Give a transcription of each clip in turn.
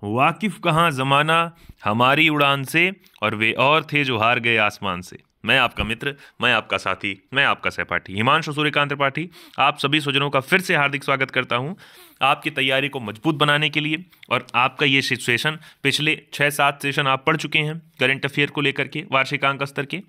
वाकिफ कहाँ ज़माना हमारी उड़ान से, और वे और थे जो हार गए आसमान से। मैं आपका मित्र, मैं आपका साथी, मैं आपका सहपाठी हिमांशु सूर्यकांत त्रिपाठी आप सभी स्वजनों का फिर से हार्दिक स्वागत करता हूं आपकी तैयारी को मजबूत बनाने के लिए। और आपका ये सेशन, पिछले 6-7 सेशन आप पढ़ चुके हैं करंट अफेयर को लेकर के, वार्षिकांक स्तर के,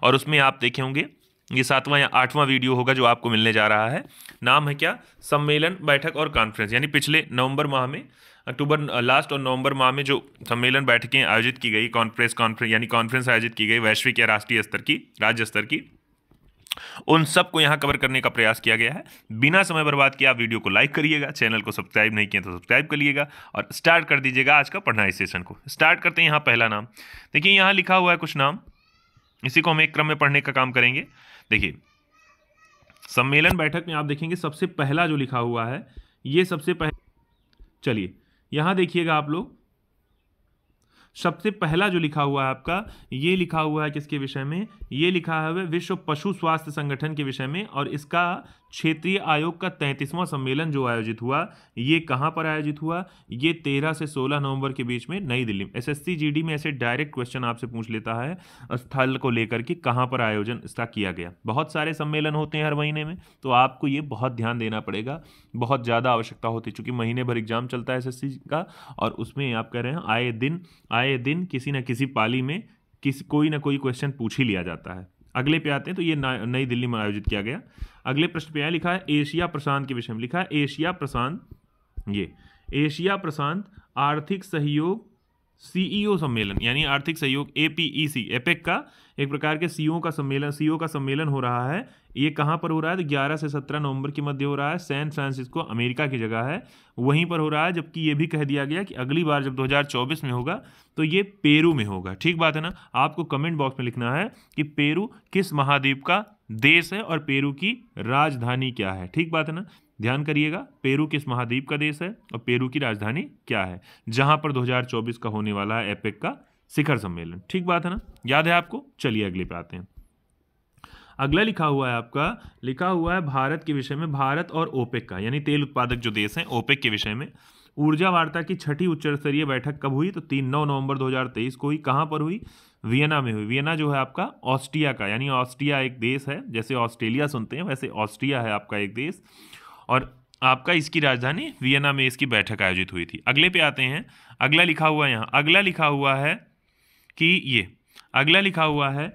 और उसमें आप देखे होंगे ये 7वां या 8वां वीडियो होगा जो आपको मिलने जा रहा है। नाम है क्या? सम्मेलन, बैठक और कॉन्फ्रेंस। यानी पिछले नवंबर माह में, अक्टूबर लास्ट और नवंबर माह में जो सम्मेलन बैठकें आयोजित की गई, कॉन्फ्रेंस यानी कॉन्फ्रेंस आयोजित की गई वैश्विक या राष्ट्रीय स्तर की, राज्य स्तर की, उन सब को यहाँ कवर करने का प्रयास किया गया है। बिना समय बर्बाद किए आप वीडियो को लाइक करिएगा, चैनल को सब्सक्राइब नहीं किया तो सब्सक्राइब करिएगा और स्टार्ट कर दीजिएगा आज का पढ़ना इस सेशन को। स्टार्ट करते हैं। यहाँ पहला नाम देखिए, यहाँ लिखा हुआ है कुछ नाम, इसी को हम एक क्रम में पढ़ने का काम करेंगे। देखिए, सम्मेलन बैठक में आप देखेंगे सबसे पहला जो लिखा हुआ है, ये सबसे पहले, चलिए यहां देखिएगा आप लोग, सबसे पहला जो लिखा हुआ है आपका, ये लिखा हुआ है किसके विषय में? ये लिखा है विश्व पशु स्वास्थ्य संगठन के विषय में, और इसका क्षेत्रीय आयोग का 33वां सम्मेलन जो आयोजित हुआ, ये कहाँ पर आयोजित हुआ? ये 13 से 16 नवंबर के बीच में नई दिल्ली में। एसएससी जीडी में ऐसे डायरेक्ट क्वेश्चन आपसे पूछ लेता है स्थल को लेकर के, कहाँ पर आयोजन इसका किया गया। बहुत सारे सम्मेलन होते हैं हर महीने में, तो आपको ये बहुत ध्यान देना पड़ेगा, बहुत ज़्यादा आवश्यकता होती है, चूंकि महीने भर एग्जाम चलता है एसएससी का, और उसमें आप कह रहे हैं आए दिन किसी न किसी पाली में कोई ना कोई क्वेश्चन पूछ ही लिया जाता है। अगले पे आते हैं, तो ये नई दिल्ली में आयोजित किया गया। अगले प्रश्न पे लिखा है एशिया प्रशांत के विषय में, लिखा है एशिया प्रशांत, ये एशिया प्रशांत आर्थिक सहयोग सीईओ सम्मेलन, यानी आर्थिक सहयोग एपीईसी, एपेक का एक प्रकार के सीईओ का सम्मेलन हो रहा है। ये कहाँ पर हो रहा है? तो 11 से 17 नवंबर के मध्य हो रहा है। सैन फ्रांसिस्को अमेरिका की जगह है, वहीं पर हो रहा है। जबकि ये भी कह दिया गया कि अगली बार जब 2024 में होगा तो ये पेरू में होगा। ठीक बात है ना? आपको कमेंट बॉक्स में लिखना है कि पेरू किस महाद्वीप का देश है और पेरू की राजधानी क्या है। ठीक बात है ना? ध्यान करिएगा, पेरू किस महाद्वीप का देश है और पेरू की राजधानी क्या है, जहां पर 2024 का होने वाला है एपेक का शिखर सम्मेलन। ठीक बात है ना? याद है आपको? चलिए अगले पे आते हैं। अगला लिखा हुआ है आपका, लिखा हुआ है भारत के विषय में, भारत और ओपेक का, यानी तेल उत्पादक जो देश हैं ओपेक के विषय में ऊर्जा वार्ता की 6ठी उच्च स्तरीय बैठक कब हुई? तो 9 नवंबर 2023 को हुई। कहाँ पर हुई? वियना में हुई। वियना जो है आपका ऑस्ट्रिया का, यानी ऑस्ट्रिया एक देश है, जैसे ऑस्ट्रेलिया सुनते हैं वैसे ऑस्ट्रिया है आपका एक देश, और आपका इसकी राजधानी वियना में इसकी बैठक आयोजित हुई थी। अगले पे आते हैं। अगला लिखा हुआ है यहाँ, अगला लिखा हुआ है कि ये, अगला लिखा हुआ है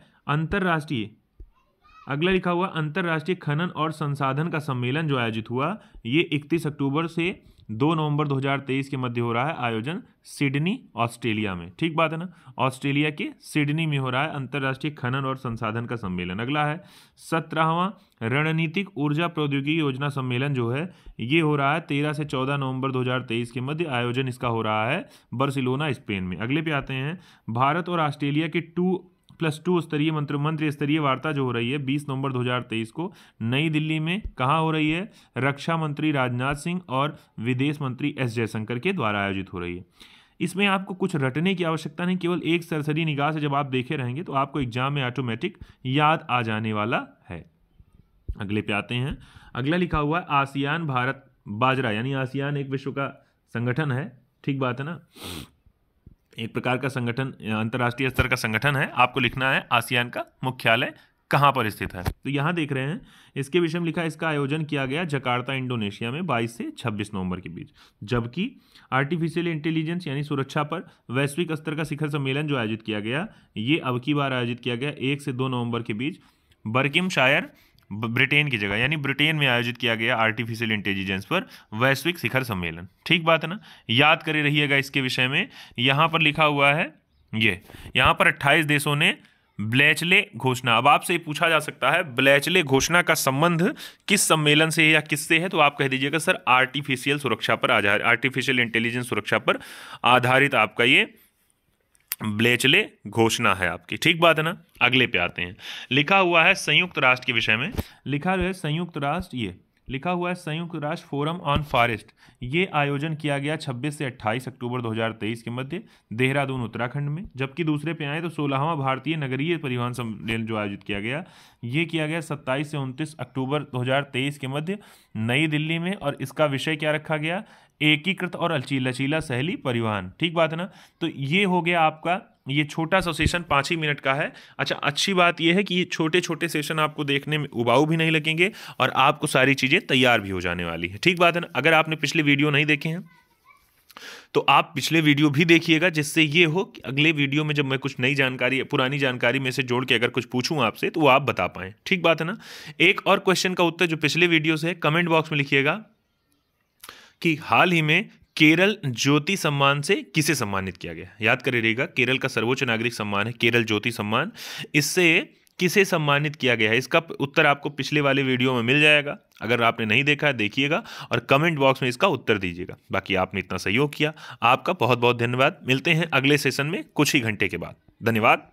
अंतर्राष्ट्रीय खनन और संसाधन का सम्मेलन जो आयोजित हुआ, ये 31 अक्टूबर से 2 नवंबर 2023 के मध्य हो रहा है आयोजन, सिडनी ऑस्ट्रेलिया में। ठीक बात है ना? ऑस्ट्रेलिया के सिडनी में हो रहा है अंतर्राष्ट्रीय खनन और संसाधन का सम्मेलन। अगला है 17वां रणनीतिक ऊर्जा प्रौद्योगिकी योजना सम्मेलन जो है, ये हो रहा है 13 से 14 नवंबर 2023 के मध्य, आयोजन इसका हो रहा है बार्सिलोना स्पेन में। अगले पे आते हैं, भारत और ऑस्ट्रेलिया के 2+2 स्तरीय मंत्री स्तरीय वार्ता जो हो रही है 20 नवंबर 2023 को नई दिल्ली में, कहाँ हो रही है? रक्षा मंत्री राजनाथ सिंह और विदेश मंत्री एस जयशंकर के द्वारा आयोजित हो रही है। इसमें आपको कुछ रटने की आवश्यकता नहीं, केवल एक सरसरी निगाह से जब आप देखे रहेंगे तो आपको एग्जाम में ऑटोमेटिक याद आ जाने वाला है। अगले पे आते हैं। अगला लिखा हुआ है आसियान भारत बाजरा, यानी आसियान एक विश्व का संगठन है। ठीक बात है ना? एक प्रकार का संगठन, अंतर्राष्ट्रीय स्तर का संगठन है। आपको लिखना है आसियान का मुख्यालय कहाँ पर स्थित है। तो यहाँ देख रहे हैं, इसके विषय में लिखा है इसका आयोजन किया गया जकार्ता इंडोनेशिया में 22 से 26 नवंबर के बीच। जबकि आर्टिफिशियल इंटेलिजेंस यानी सुरक्षा पर वैश्विक स्तर का शिखर सम्मेलन जो आयोजित किया गया, ये अब की बार आयोजित किया गया 1 से 2 नवंबर के बीच बर्किंगशायर, ब्रिटेन की जगह, यानी ब्रिटेन में आयोजित किया गया आर्टिफिशियल इंटेलिजेंस पर वैश्विक शिखर सम्मेलन। ठीक बात है ना? याद करे रहिएगा इसके विषय में। यहाँ पर लिखा हुआ है, ये यहाँ पर 28 देशों ने ब्लेचले घोषणा, अब आपसे पूछा जा सकता है ब्लेचले घोषणा का संबंध किस सम्मेलन से है या किससे है, तो आप कह दीजिएगा सर आर्टिफिशियल सुरक्षा पर आधारित, आर्टिफिशियल इंटेलिजेंस सुरक्षा पर आधारित आपका ये ब्लेचले घोषणा है आपकी। ठीक बात है ना? अगले पे आते हैं। लिखा हुआ है संयुक्त राष्ट्र के विषय में, लिखा है संयुक्त राष्ट्र, ये लिखा हुआ है संयुक्त राष्ट्र फोरम ऑन फॉरेस्ट, ये आयोजन किया गया 26 से 28 अक्टूबर 2023 के मध्य देहरादून उत्तराखंड में। जबकि दूसरे पे आए तो 16वां भारतीय नगरीय परिवहन सम्मेलन जो आयोजित किया गया, ये किया गया 27 से 29 अक्टूबर 2023 के मध्य नई दिल्ली में, और इसका विषय क्या रखा गया? एकीकृत और लचीला शहरी परिवहन। ठीक बात है ना। तो ये हो गया आपका ये छोटा सा सेशन 5 ही मिनट का है। अच्छा, अच्छी बात ये है कि ये छोटे छोटे सेशन आपको देखने में उबाऊ भी नहीं लगेंगे और आपको सारी चीज़ें तैयार भी हो जाने वाली है। ठीक बात है ना। अगर आपने पिछले वीडियो नहीं देखे हैं तो आप पिछले वीडियो भी देखिएगा, जिससे ये हो कि अगले वीडियो में जब मैं कुछ नई जानकारी, पुरानी जानकारी में से जोड़ के अगर कुछ पूछूं आपसे तो वो आप बता पाएं। ठीक बात है ना। एक और क्वेश्चन का उत्तर जो पिछले वीडियो से है, कमेंट बॉक्स में लिखिएगा कि हाल ही में केरल ज्योति सम्मान से किसे सम्मानित किया गया। याद करिएगा, केरल का सर्वोच्च नागरिक सम्मान है केरल ज्योति सम्मान। इससे किसे सम्मानित किया गया है, इसका उत्तर आपको पिछले वाले वीडियो में मिल जाएगा। अगर आपने नहीं देखा है देखिएगा और कमेंट बॉक्स में इसका उत्तर दीजिएगा। बाकी आपने इतना सहयोग किया, आपका बहुत बहुत धन्यवाद। मिलते हैं अगले सेशन में कुछ ही घंटे के बाद। धन्यवाद।